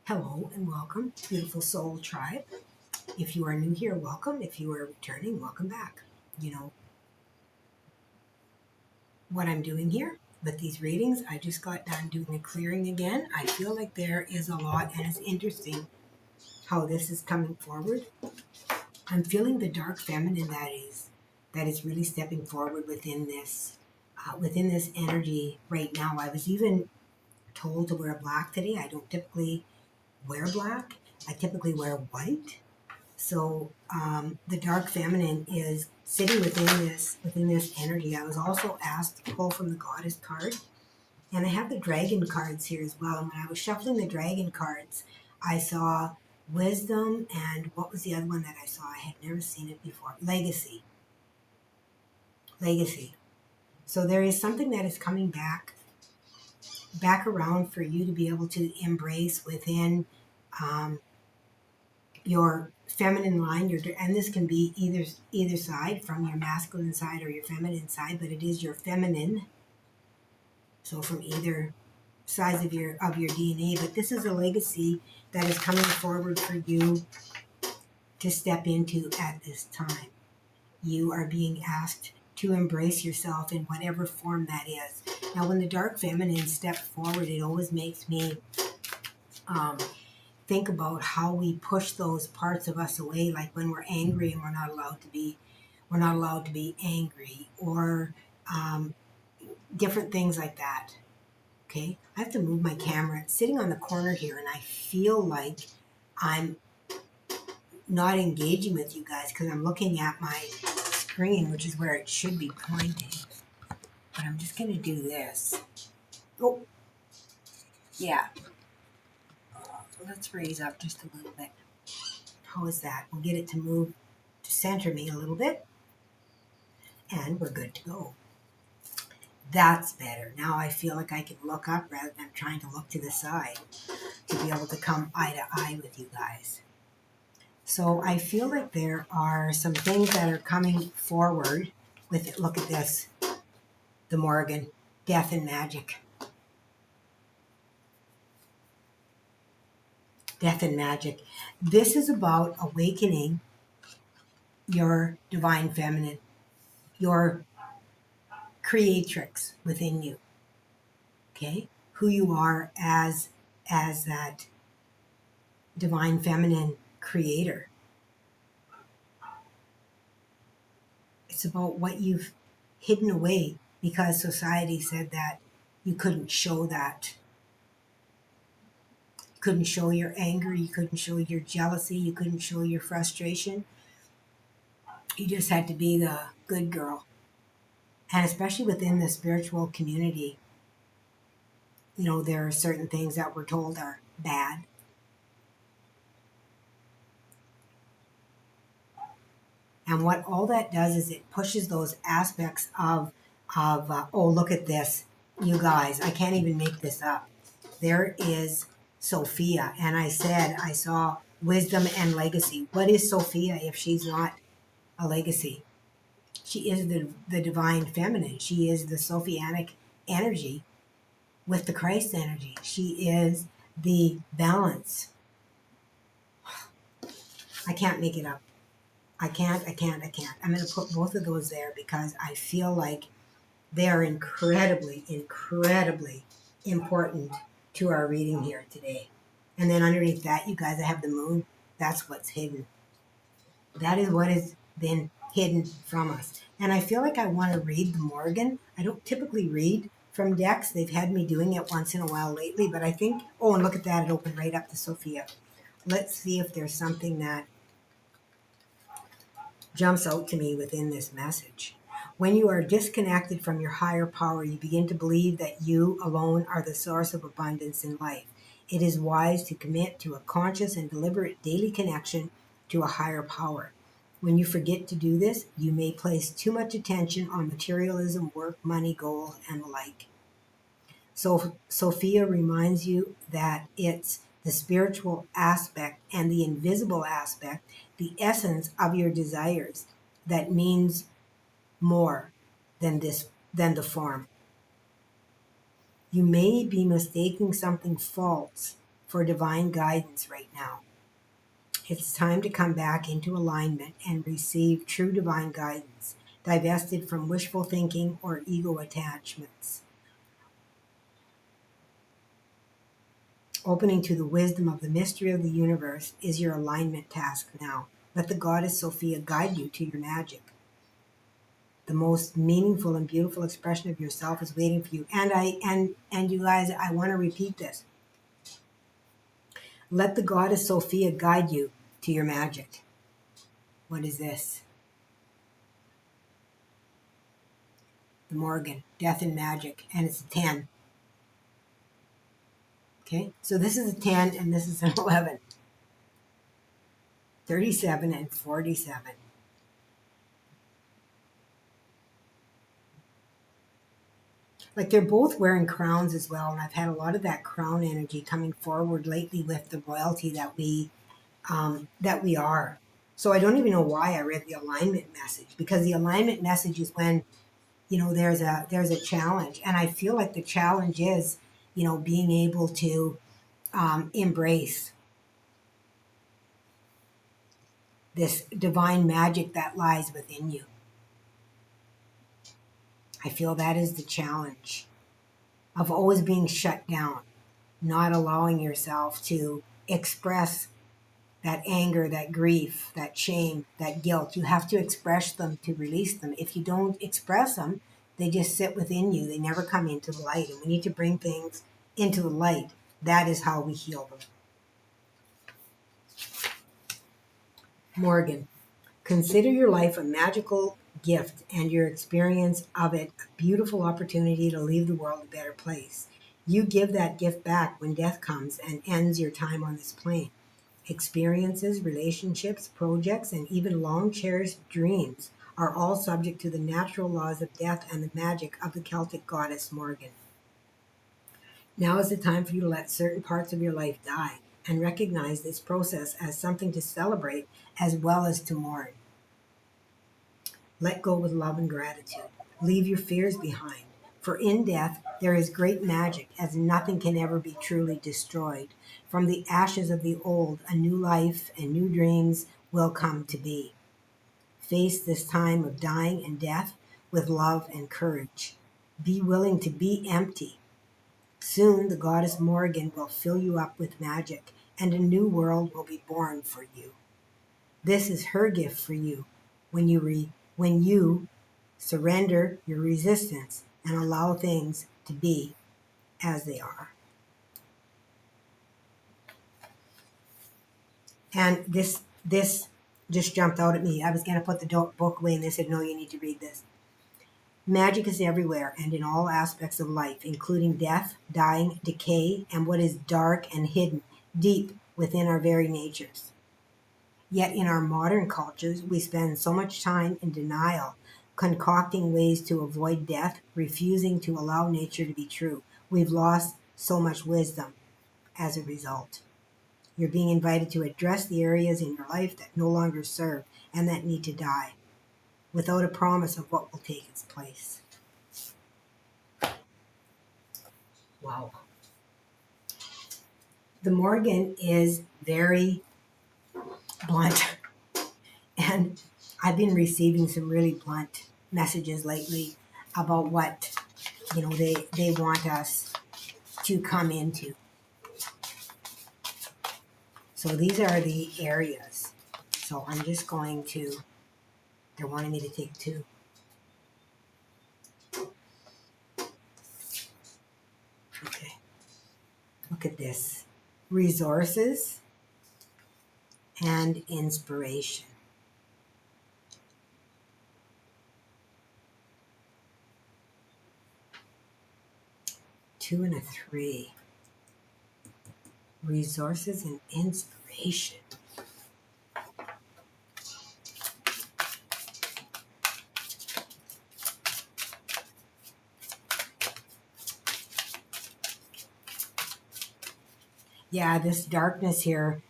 Hello and welcome, beautiful soul tribe. If you are new here, welcome. If you are returning, welcome back. You know what I'm doing here with these readings? I just got done doing a clearing again. I feel like there is a lot, and it's interesting how this is coming forward. I'm feeling the dark feminine that is really stepping forward within this energy right now. I was even told to wear black today. I don't typically wear black. I typically wear white. So the dark feminine is sitting within this energy. I was also asked to pull from the goddess card, and I have the dragon cards here as well. And when I was shuffling the dragon cards, I saw wisdom, and what was the other one that I saw? I had never seen it before. Legacy. So there is something that is coming back around for you to be able to embrace within um, your feminine line, and this can be either side, from your masculine side or your feminine side, but it is your feminine. So from either sides of your DNA. But this is a legacy that is coming forward for you to step into at this time. You are being asked to embrace yourself in whatever form that is. Now, when the dark feminine steps forward, it always makes me think about how we push those parts of us away, like when we're angry and we're not allowed to be angry, or different things like that. Okay, I have to move my camera. It's sitting on the corner here, and I feel like I'm not engaging with you guys because I'm looking at my screen, which is where it should be pointing. But I'm just going to do this. Oh, yeah. Let's raise up just a little bit. How is that? We'll get it to move to center me a little bit, and we're good to go. That's better. Now I feel like I can look up rather than trying to look to the side to be able to come eye to eye with you guys. So I feel like there are some things that are coming forward with it. Look at this. The Morgan, Death and Magic. Death and Magic. This is about awakening your divine feminine, your creatrix within you. Okay? Who you are as that divine feminine creator. It's about what you've hidden away because society said that you couldn't show that. You couldn't show your anger, you couldn't show your jealousy, you couldn't show your frustration. You just had to be the good girl. And especially within the spiritual community, there are certain things that we're told are bad. And what all that does is it pushes those aspects of oh, look at this, you guys, I can't even make this up. There is Sophia, and I said I saw wisdom and legacy. What is Sophia if she's not a legacy? She is the divine feminine. She is the Sophianic energy with the Christ energy. She is the balance. I can't make it up. I can't. I'm going to put both of those there because I feel like they are incredibly, incredibly important to our reading here today. And then underneath that, you guys, I have the moon. That's what's hidden. That is what has been hidden from us. And I feel like I want to read the Morgan. I don't typically read from decks. They've had me doing it once in a while lately, but I think, oh, and look at that. It opened right up to Sophia. Let's see if there's something that jumps out to me within this message. When you are disconnected from your higher power, you begin to believe that you alone are the source of abundance in life. It is wise to commit to a conscious and deliberate daily connection to a higher power. When you forget to do this, you may place too much attention on materialism, work, money, goals, and the like. So Sophia reminds you that it's the spiritual aspect and the invisible aspect, the essence of your desires, that means more than the form. You may be mistaking something false for divine guidance right now. It's time to come back into alignment and receive true divine guidance, divested from wishful thinking or ego attachments. Opening to the wisdom of the mystery of the universe is your alignment task now. Let the goddess Sophia guide you to your magic. The most meaningful and beautiful expression of yourself is waiting for you. And you guys, I want to repeat this. Let the goddess Sophia guide you to your magic. What is this? The Morgan, Death and Magic, and it's a 10. Okay, so this is a 10 and this is an 11. 37 and 47. Like they're both wearing crowns as well, and I've had a lot of that crown energy coming forward lately with the royalty that we are. So I don't even know why I read the alignment message, because the alignment message is when there's a challenge, and I feel like the challenge is being able to embrace this divine magic that lies within you. I feel that is the challenge of always being shut down, not allowing yourself to express that anger, that grief, that shame, that guilt. You have to express them to release them. If you don't express them, they just sit within you. They never come into the light. And we need to bring things into the light. That is how we heal them. Morgan, consider your life a magical gift and your experience of it a beautiful opportunity to leave the world a better place. You give that gift back when death comes and ends your time on this plane. Experiences, relationships, projects, and even long cherished dreams are all subject to the natural laws of death and the magic of the Celtic goddess Morgan. Now is the time for you to let certain parts of your life die and recognize this process as something to celebrate as well as to mourn. Let go with love and gratitude. Leave your fears behind. For in death there is great magic, as nothing can ever be truly destroyed. From the ashes of the old, a new life and new dreams will come to be. Face this time of dying and death with love and courage. Be willing to be empty. Soon the goddess Morgan will fill you up with magic, and a new world will be born for you. This is her gift for you when you surrender your resistance and allow things to be as they are. And this just jumped out at me. I was going to put the book away, and they said, no, you need to read this. Magic is everywhere and in all aspects of life, including death, dying, decay, and what is dark and hidden deep within our very natures. Yet in our modern cultures, we spend so much time in denial, concocting ways to avoid death, refusing to allow nature to be true. We've lost so much wisdom as a result. You're being invited to address the areas in your life that no longer serve and that need to die, without a promise of what will take its place. Wow. The Morgan is very blunt. And I've been receiving some really blunt messages lately about what they want us to come into. So these are the areas. So I'm just going to, they're wanting me to take 2. Okay. Look at this. Resources and inspiration. 2 and a 3. Resources and inspiration. Yeah, this darkness here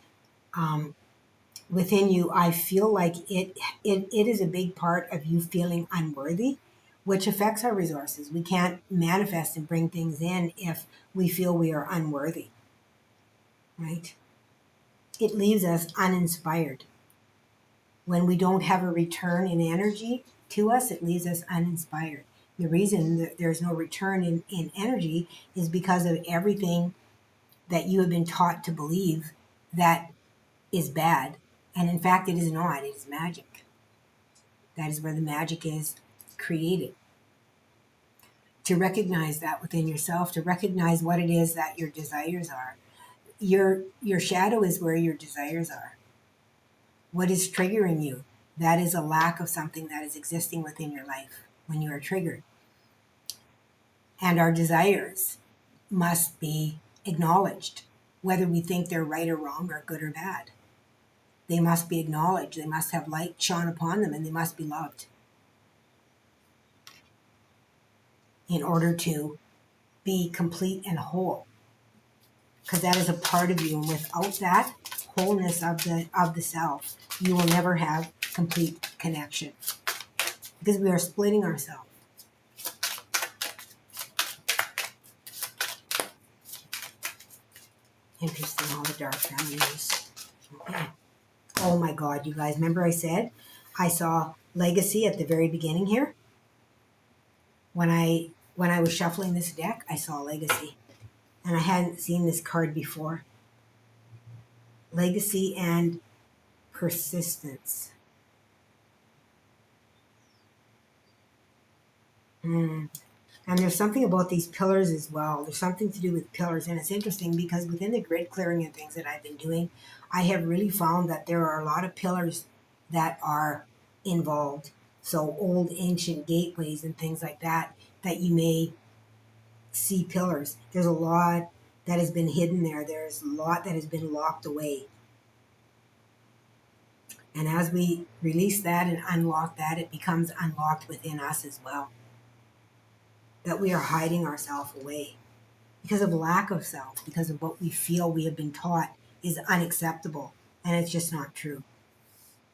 within you, I feel like it is a big part of you feeling unworthy, which affects our resources. We can't manifest and bring things in if we feel we are unworthy. right? It leaves us uninspired. When we don't have a return in energy to us, it leaves us uninspired. The reason that there's no return in energy is because of everything that you have been taught to believe that is bad. And in fact, it is not, it is magic. That is where the magic is created. To recognize that within yourself, to recognize what it is that your desires are. Your shadow is where your desires are. What is triggering you? That is a lack of something that is existing within your life when you are triggered. And our desires must be acknowledged, whether we think they're right or wrong or good or bad. They must be acknowledged. They must have light shone upon them, and they must be loved in order to be complete and whole. Because that is a part of you, and without that wholeness of the self, you will never have complete connection. Because we are splitting ourselves. Interesting, all the dark families. Okay. Oh my God, you guys! Remember I said I saw legacy at the very beginning here. When I was shuffling this deck, I saw legacy, and I hadn't seen this card before. Legacy and persistence. And there's something about these pillars as well. There's something to do with pillars. And it's interesting because within the grid clearing and things that I've been doing, I have really found that there are a lot of pillars that are involved. So old ancient gateways and things like that, that you may see pillars. There's a lot that has been hidden there. There's a lot that has been locked away. And as we release that and unlock that, it becomes unlocked within us as well. That we are hiding ourselves away because of lack of self, because of what we feel we have been taught is unacceptable. And it's just not true.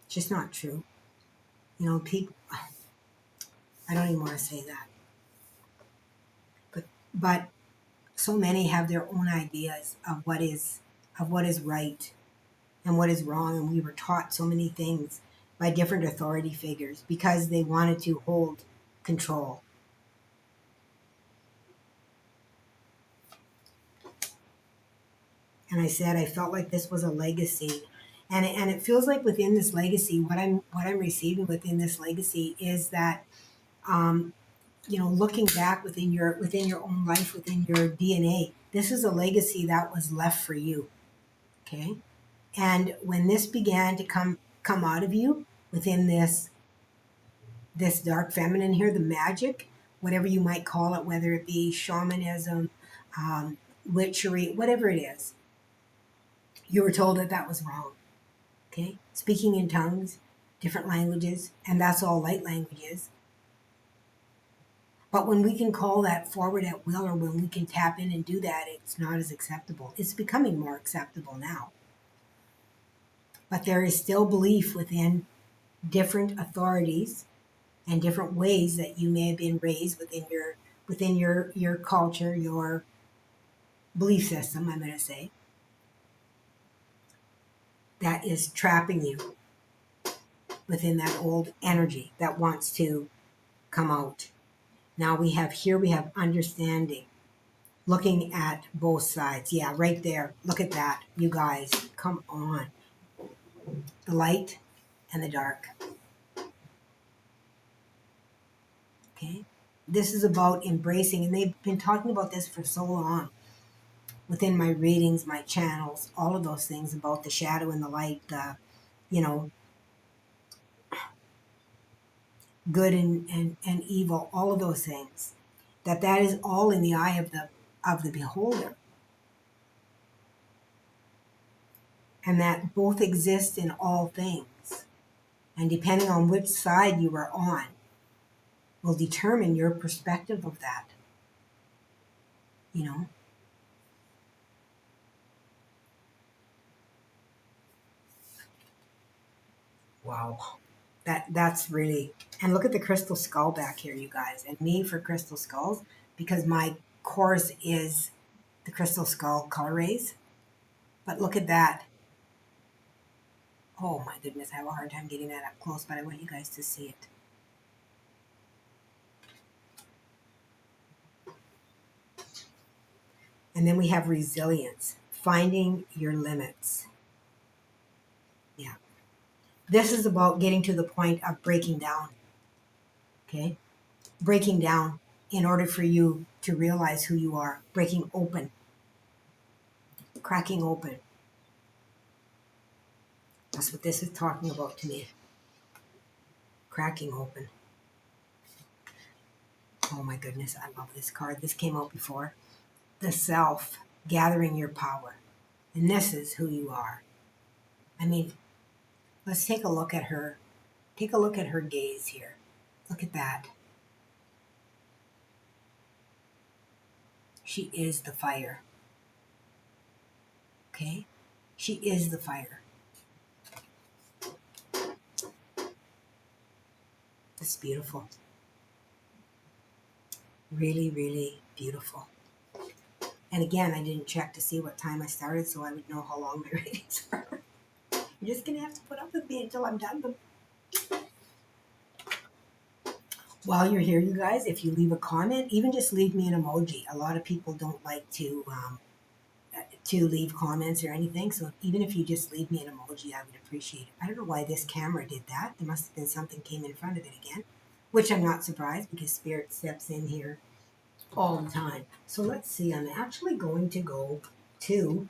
It's just not true. You know, people, I don't even want to say that. But so many have their own ideas of what is right and what is wrong. And we were taught so many things by different authority figures because they wanted to hold control. And I said I felt like this was a legacy, and it feels like within this legacy, what I'm receiving within this legacy is that, looking back within your own life, within your DNA, this is a legacy that was left for you. Okay, and when this began to come out of you within this dark feminine here, the magic, whatever you might call it, whether it be shamanism, witchery, whatever it is. You were told that was wrong. Okay? Speaking in tongues, different languages, and that's all light languages. But when we can call that forward at will, or when we can tap in and do that, it's not as acceptable. It's becoming more acceptable now. But there is still belief within different authorities and different ways that you may have been raised within your culture, your belief system, I'm going to say, that is trapping you within that old energy that wants to come out. Now we have understanding, looking at both sides. Yeah, right there. Look at that. You guys, come on. The light and the dark. Okay? This is about embracing, and they've been talking about this for so long within my readings, my channels, all of those things about the shadow and the light, good and evil, all of those things. That is all in the eye of the beholder. And that both exist in all things. And depending on which side you are on will determine your perspective of that. You know? Wow. That's really, and look at the crystal skull back here, you guys. And me for crystal skulls, because my course is the crystal skull color rays. But look at that. Oh my goodness, I have a hard time getting that up close, but I want you guys to see it. And then we have resilience, finding your limits. Yeah. This is about getting to the point of breaking down. Okay? Breaking down in order for you to realize who you are. Breaking open. Cracking open. That's what this is talking about to me. Cracking open. Oh my goodness, I love this card. This came out before. The self, gathering your power. And this is who you are. I mean, let's take a look at her. Take a look at her gaze here. Look at that. She is the fire. Okay? She is the fire. It's beautiful. Really, really beautiful. And again, I didn't check to see what time I started so I would know how long my readings were. You're just going to have to put up with me until I'm done with them. While you're here, you guys, if you leave a comment, even just leave me an emoji. A lot of people don't like to leave comments or anything. So even if you just leave me an emoji, I would appreciate it. I don't know why this camera did that. There must have been something came in front of it again, which I'm not surprised because Spirit steps in here all the time. So let's see. I'm actually going to go to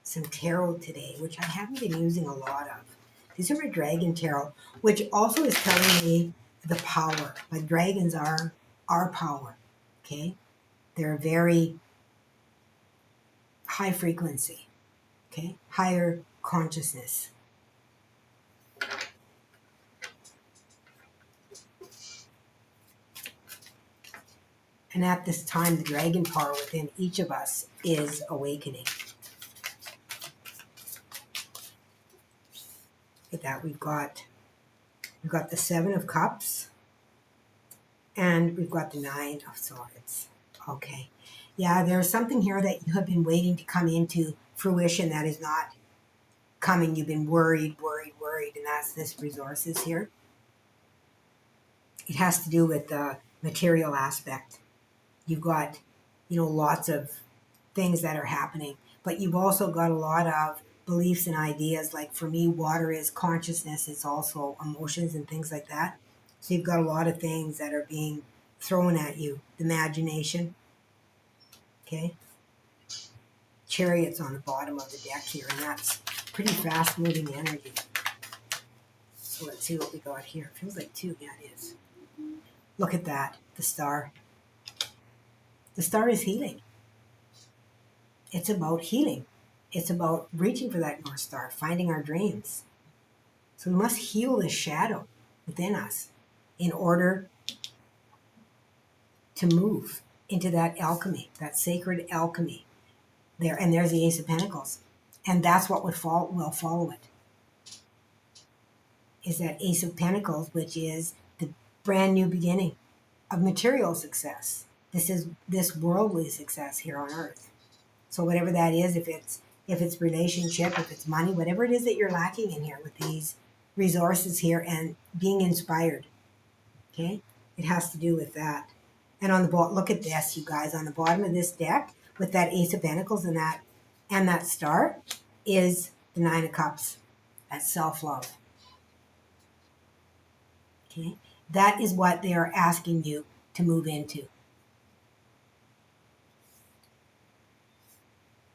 some tarot today, which I haven't been using a lot of. These are my dragon tarot, which also is telling me the power. Like dragons are our power. Okay? They're very high frequency. Okay? Higher consciousness. And at this time, the dragon power within each of us is awakening. Look at that. We've got the Seven of Cups. And we've got the Nine of Swords. Okay. Yeah, there's something here that you have been waiting to come into fruition that is not coming. You've been worried, and that's this resources here. It has to do with the material aspect. You've got, lots of things that are happening, but you've also got a lot of beliefs and ideas. Like for me, water is consciousness. It's also emotions and things like that. So you've got a lot of things that are being thrown at you. The imagination. Okay. Chariot's on the bottom of the deck here, and that's pretty fast moving energy. So let's see what we got here. Feels like two. Yeah, it is. Look at that. The star. The star is healing. It's about healing. It's about reaching for that North Star, finding our dreams. So we must heal this shadow within us in order to move into that alchemy, that sacred alchemy. There, and there's the Ace of Pentacles. And that's what will follow it. Is that Ace of Pentacles, which is the brand new beginning of material success. This is this worldly success here on earth. So whatever that is, if it's relationship, if it's money, whatever it is that you're lacking in here with these resources here and being inspired, okay? It has to do with that. And on the bottom, look at this, you guys, on the bottom of this deck with that Ace of Pentacles and that star is the Nine of Cups. That's self-love. Okay? That is what they are asking you to move into.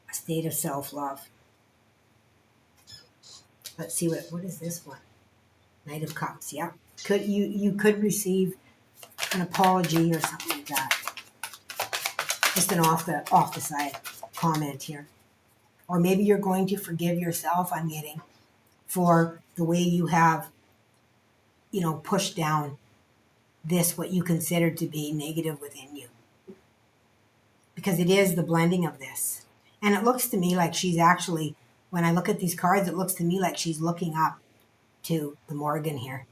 A state of self-love. Let's see what is this one? Knight of Cups, yeah. You could receive an apology or something like that. Just an off the side comment here. Or maybe you're going to forgive yourself, I'm getting, for the way you have, pushed down this, what you consider to be negative within you. Because it is the blending of this. And it looks to me like she's actually, when I look at these cards, it looks to me like she's looking up to the Morgan here.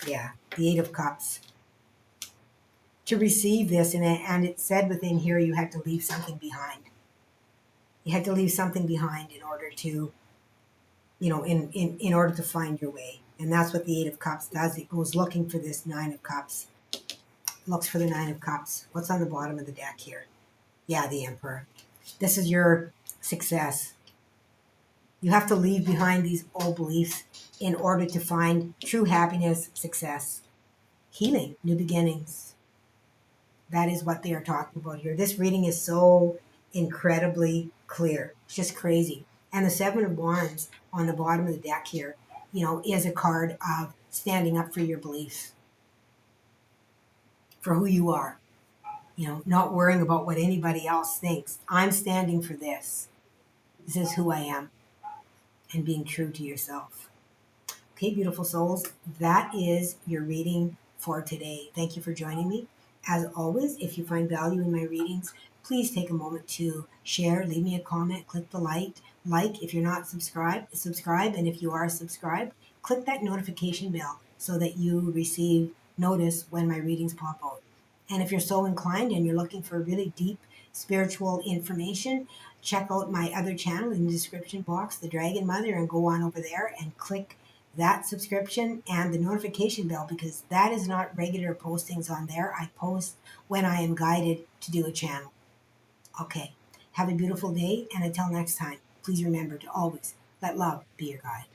Yeah, the Eight of Cups. to receive this. And it said within here you had to leave something behind. You had to leave something behind in order to, in order to find your way. And that's what the Eight of Cups does. It goes looking for this Nine of Cups. Looks for the Nine of Cups. What's on the bottom of the deck here? Yeah, the Emperor. This is your success. You have to leave behind these old beliefs in order to find true happiness, success, healing, new beginnings. That is what they are talking about here. This reading is so incredibly clear. It's just crazy. And the Seven of Wands on the bottom of the deck here, is a card of standing up for your beliefs, for who you are, not worrying about what anybody else thinks. I'm standing for this. This is who I am, and being true to yourself. Okay, beautiful souls, that is your reading for today. Thank you for joining me. As always, if you find value in my readings, please take a moment to share, leave me a comment, click the like. If you're not subscribed, subscribe. And if you are subscribed, click that notification bell so that you receive notice when my readings pop out. And if you're so inclined and you're looking for really deep spiritual information, check out my other channel in the description box, The Dragon Mother, and go on over there and click that subscription and the notification bell, because that is not regular postings on there. I post when I am guided to do a channel. Okay, have a beautiful day, and until next time, please remember to always let love be your guide.